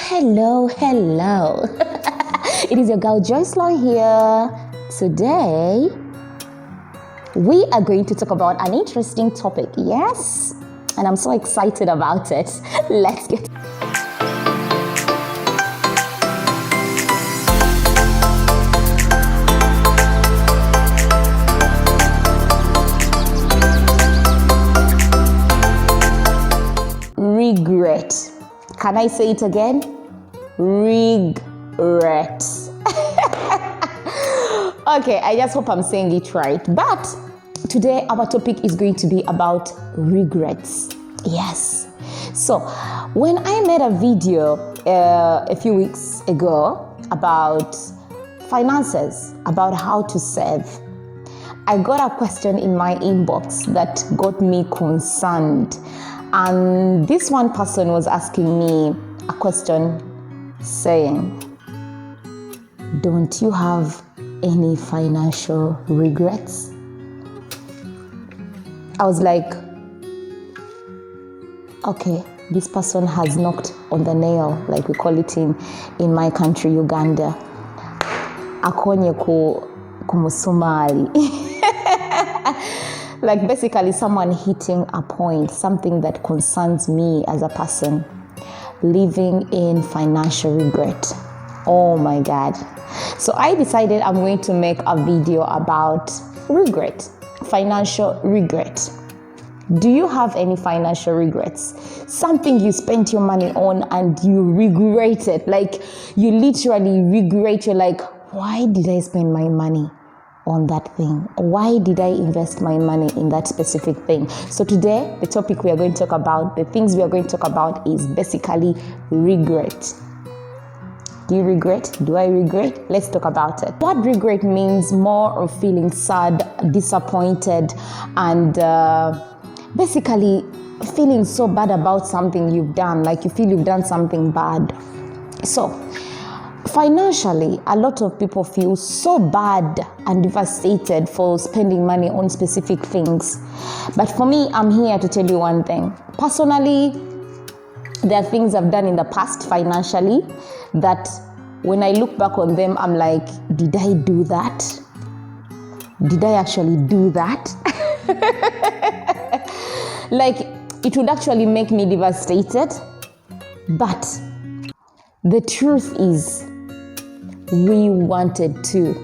Hello. It is your girl Joycelyn here. Today, we are going to talk about an interesting topic. Yes, and I'm so excited about it. Let's get regret. Can I say it again? Regret. Okay, I just hope I'm saying it right. But today our topic is going to be about regrets. Yes. So when I made a video a few weeks ago about finances, about how to save, I got a question in my inbox that got me concerned. And this one person was asking me a question saying, don't you have any financial regrets? I was like, okay, this person has knocked on the nail, like we call it in my country, Uganda. Akonye kumusumali. Like basically someone hitting a point, something that concerns me as a person, living in financial regret. Oh my God. So I decided I'm going to make a video about regret, financial regret. Do you have any financial regrets? Something you spent your money on and you regret it. Like you literally regret, you're like, why did I spend my money on that thing? Why did I invest my money in that specific thing? So today, the topic we are going to talk about, the things we are going to talk about is basically regret. Do you regret? Do I regret? Let's talk about it. What regret means more of feeling sad, disappointed, and basically feeling so bad about something you've done, like you feel you've done something bad. So financially, a lot of people feel so bad and devastated for spending money on specific things. But for me, I'm here to tell you one thing. Personally, there are things I've done in the past financially that when I look back on them, I'm like, did I do that? Did I actually do that? Like, it would actually make me devastated. But the truth is, we wanted to.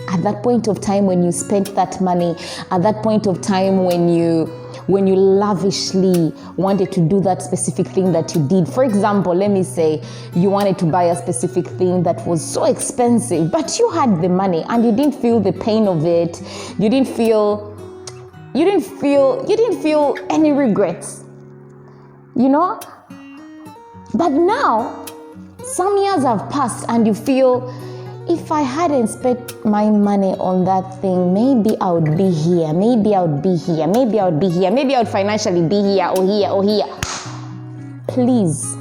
At that point of time when you spent that money, at that point of time when you lavishly wanted to do that specific thing that you did. For example, let me say you wanted to buy a specific thing that was so expensive, but you had the money and you didn't feel the pain of it. You didn't feel any regrets, you know? But now, some years have passed and you feel, if I hadn't spent my money on that thing, maybe I would be here, maybe I would financially be here or here. Please,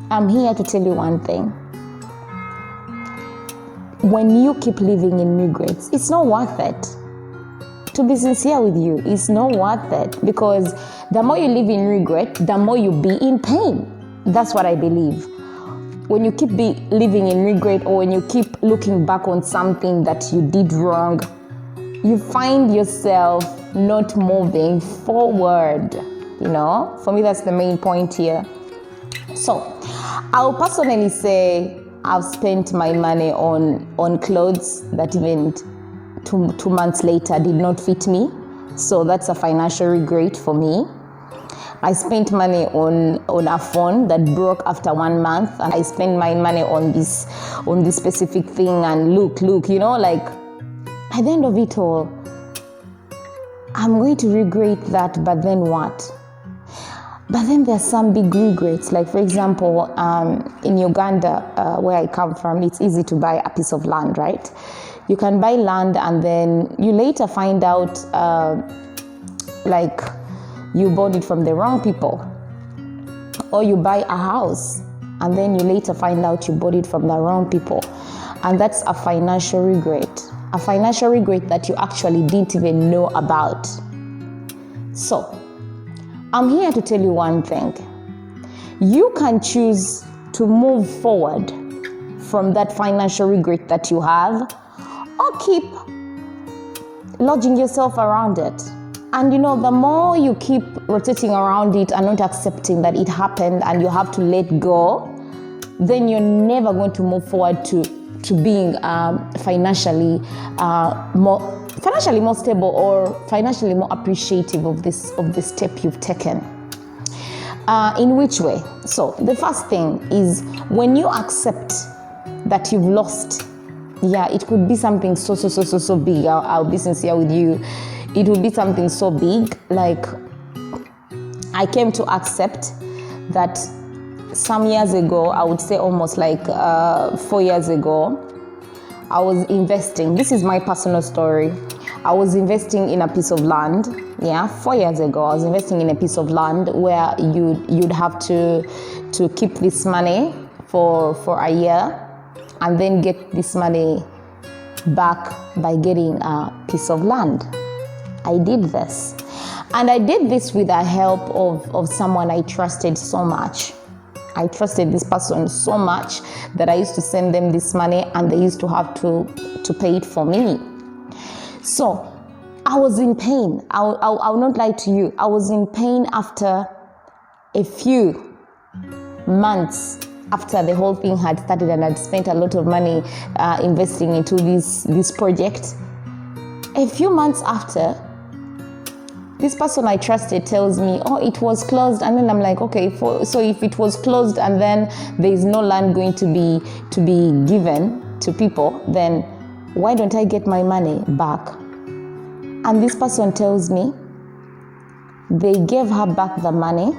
I'm here to tell you one thing. When you keep living in regrets, it's not worth it. To be sincere with you, it's not worth it, because the more you live in regret, the more you be in pain. That's what I believe. When you keep living in regret, or when you keep looking back on something that you did wrong, you find yourself not moving forward. You know, for me, that's the main point here. So I'll personally say I've spent my money on clothes that even two months later did not fit me. So that's a financial regret for me. I spent money on a phone that broke after 1 month, and I spent my money on this specific thing, and look, you know, like at the end of it all, I'm going to regret that, but then what? But then there's some big regrets, like for example, in Uganda, where I come from, it's easy to buy a piece of land, right? You can buy land and then you later find out like you bought it from the wrong people. Or you buy a house and then you later find out you bought it from the wrong people. And that's a financial regret. A financial regret that you actually didn't even know about. So, I'm here to tell you one thing. You can choose to move forward from that financial regret that you have, or keep lodging yourself around it. And the more you keep rotating around it and not accepting that it happened and you have to let go, then you're never going to move forward to being financially more stable or financially more appreciative of this step you've taken. In which way? So the first thing is, when you accept that you've lost, it could be something so big. I'll be sincere with you. It would be something so big. Like, I came to accept that some years ago, I would say almost like 4 years ago, I was investing. This is my personal story. I was investing in a piece of land. 4 years ago, I was investing in a piece of land where you'd have to keep this money for a year and then get this money back by getting a piece of land. I did this. And I did this with the help of someone I trusted so much. I trusted this person so much that I used to send them this money and they used to have to pay it for me. So I was in pain. I'll not lie to you. I was in pain after a few months after the whole thing had started, and I'd spent a lot of money investing into this project. A few months after, this person I trusted tells me, oh, it was closed. And then I'm like, okay, so if it was closed and then there is no land going to be given to people, then why don't I get my money back? And this person tells me they gave her back the money,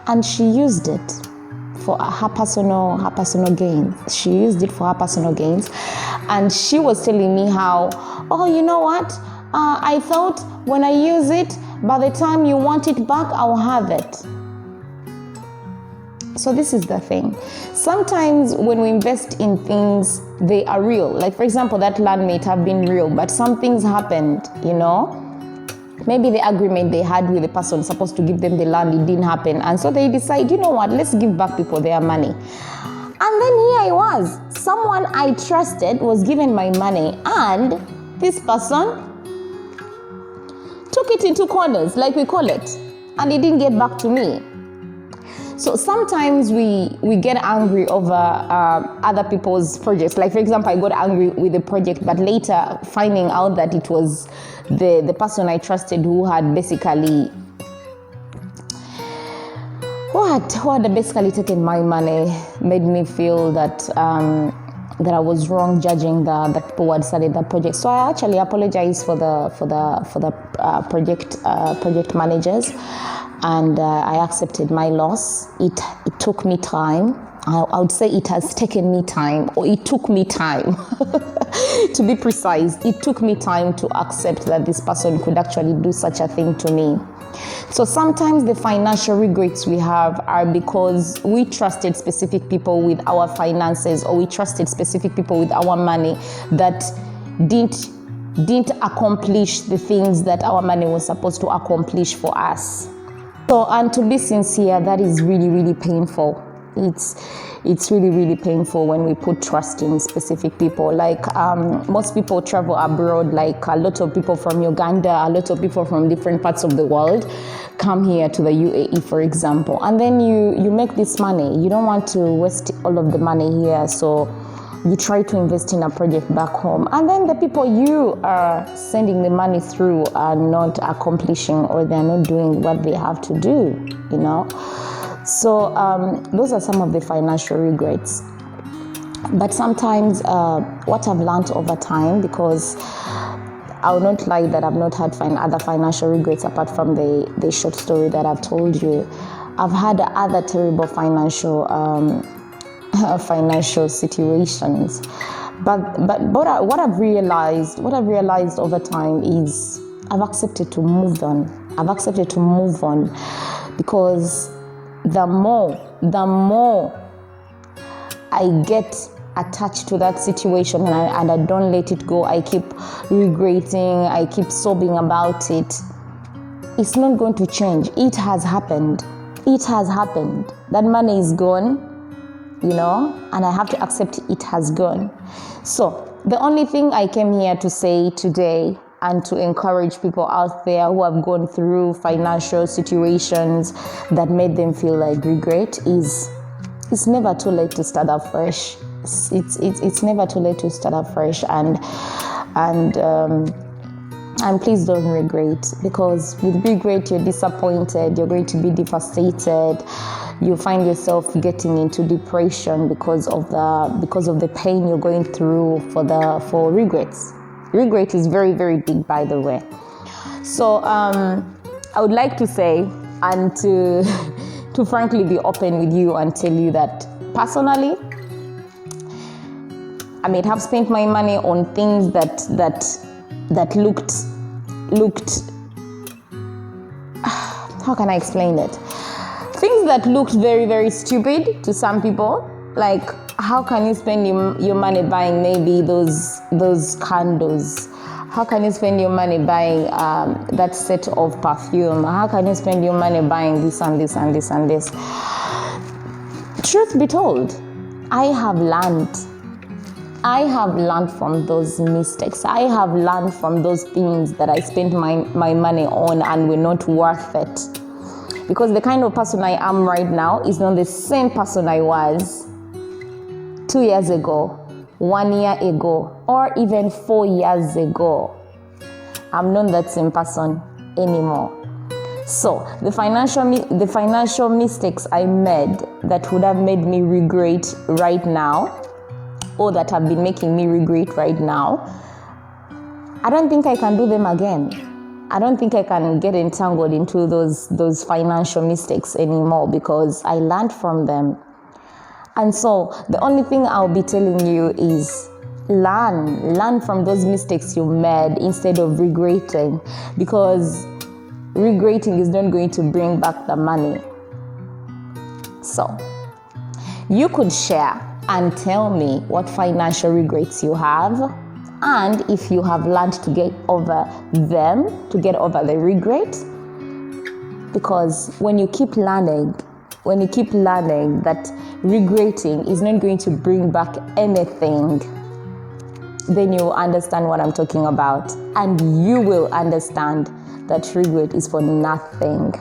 and she used it for her personal gains. She used it for her personal gains. And she was telling me how, oh, you know what? I thought when I use it, by the time you want it back, I'll have it. So this is the thing. Sometimes when we invest in things, they are real. Like, for example, that land may have been real, but some things happened, Maybe the agreement they had with the person supposed to give them the land, it didn't happen. And so they decide, you know what, let's give back people their money. And then here I was. Someone I trusted was given my money, and this person took it into corners, like we call it, and it didn't get back to me. So sometimes we get angry over other people's projects. Like, for example, I got angry with the project, but later finding out that it was the person I trusted who had basically taken my money, made me feel that I was wrong judging the people who had started the project. So I actually apologize for the project managers, and I accepted my loss. It took me time. I would say it has taken me time, or it took me time to be precise. It took me time to accept that this person could actually do such a thing to me. So sometimes the financial regrets we have are because we trusted specific people with our finances, or we trusted specific people with our money that didn't accomplish the things that our money was supposed to accomplish for us. So, and to be sincere, that is really, really painful. It's really, really painful when we put trust in specific people. Like, most people travel abroad, like a lot of people from Uganda, a lot of people from different parts of the world come here to the UAE, for example. And then you make this money. You don't want to waste all of the money here, so you try to invest in a project back home. And then the people you are sending the money through are not accomplishing, or they're not doing what they have to do, So those are some of the financial regrets. But sometimes what I've learned over time, because I will not lie that I've not had other financial regrets apart from the short story that I've told you. I've had other terrible financial situations. But what I've realized over time is I've accepted to move on. Because the more I get attached to that situation and I don't let it go, I keep regretting, I keep sobbing about it, it's not going to change. It has happened. it has happened. That money is gone, and I have to accept it has gone. So the only thing I came here to say today and to encourage people out there who have gone through financial situations that made them feel like regret is it's never too late to start up fresh. It's never too late to start up fresh, and please don't regret, because with regret you're disappointed, you're going to be devastated, you find yourself getting into depression because of the pain you're going through for regrets. Regret is very, very big, by the way. So I would like to say, and to frankly be open with you and tell you that personally, I may have spent my money on things that looked how can I explain it? Things that looked very, very stupid to some people. Like, how can you spend your money buying maybe those candles? How can you spend your money buying that set of perfume? How can you spend your money buying this and this and this and this? Truth be told, I have learned from those mistakes. I have learned from those things that I spent my money on and were not worth it. Because the kind of person I am right now is not the same person I was 2 years ago, 1 year ago, or even 4 years ago. I'm not that same person anymore. So the financial mistakes I made that would have made me regret right now, or that have been making me regret right now, I don't think I can do them again. I don't think I can get entangled into those financial mistakes anymore, because I learned from them. And so the only thing I'll be telling you is learn from those mistakes you made instead of regretting, because regretting is not going to bring back the money. So you could share and tell me what financial regrets you have, and if you have learned to get over them, to get over the regret. Because when you keep learning that regretting is not going to bring back anything, then you will understand what I'm talking about, and you will understand that regret is for nothing.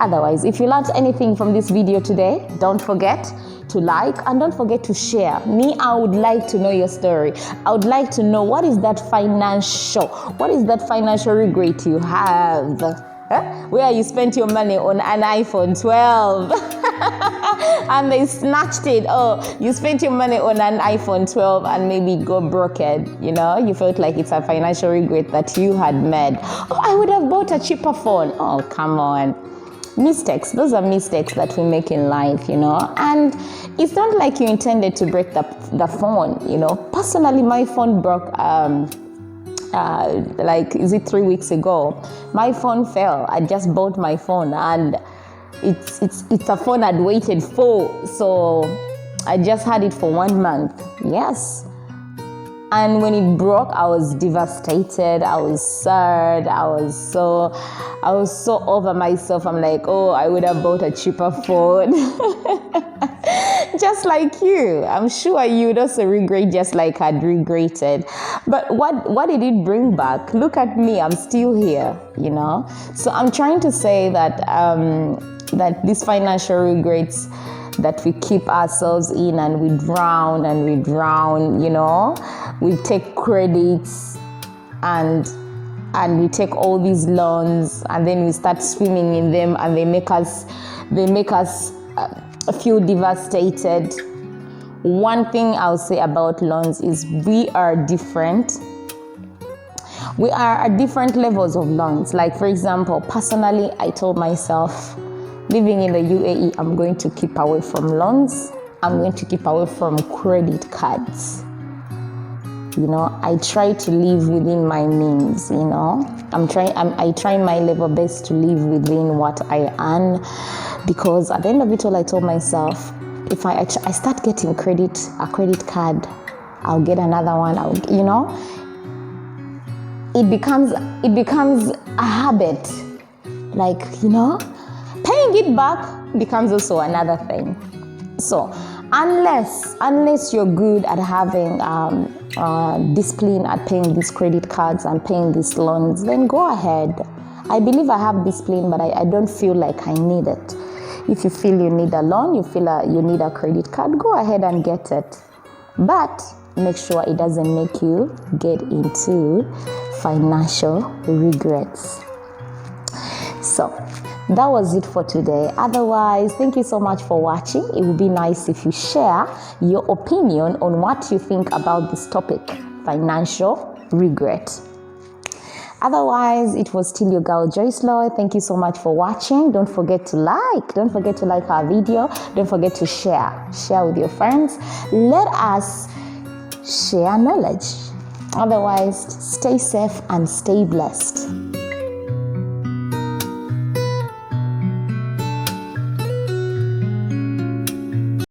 Otherwise, if you learned anything from this video today, don't forget to like and don't forget to share. I would like to know your story. I would like to know what is that financial regret you have, where you spent your money on an iPhone 12 and they snatched it. You spent your money on an iPhone 12 and maybe it got broken. You felt like it's a financial regret that you had made. I would have bought a cheaper phone. Oh, come on. Mistakes, those are mistakes that we make in life, and it's not like you intended to break the phone. Personally, my phone broke 3 weeks ago. My phone fell. I just bought my phone, and it's a phone I'd waited for, so I just had it for 1 month. Yes. And when it broke, I was devastated. I was sad. I was so over myself. I'm like, I would have bought a cheaper phone. Just like you. I'm sure you'd also regret just like I'd regretted. But what did it bring back? Look at me. I'm still here, So I'm trying to say that that these financial regrets that we keep ourselves in, and we drown, we take credits and we take all these loans, and then we start swimming in them, and they make us feel devastated. One thing I'll say about loans is we are different. We are at different levels of loans. Like, for example, personally, I told myself, living in the UAE, I'm going to keep away from loans. I'm going to keep away from credit cards. I try to live within my means, I try my level best to live within what I earn, because at the end of it all, I told myself, if I start getting a credit card, I'll get another one, it becomes a habit. Like, Paying it back becomes also another thing. So unless you're good at having discipline at paying these credit cards and paying these loans, then go ahead. I believe I have discipline, but I don't feel like I need it. If you feel you need a loan, you feel you need a credit card, go ahead and get it. But make sure it doesn't make you get into financial regrets. So that was it for today. Otherwise, thank you so much for watching. It would be nice if you share your opinion on what you think about this topic, financial regret. Otherwise, it was still your girl Joyce Lloyd. Thank you so much for watching. Don't forget to like our video. Don't forget to share with your friends. Let us share knowledge. Otherwise, stay safe and stay blessed.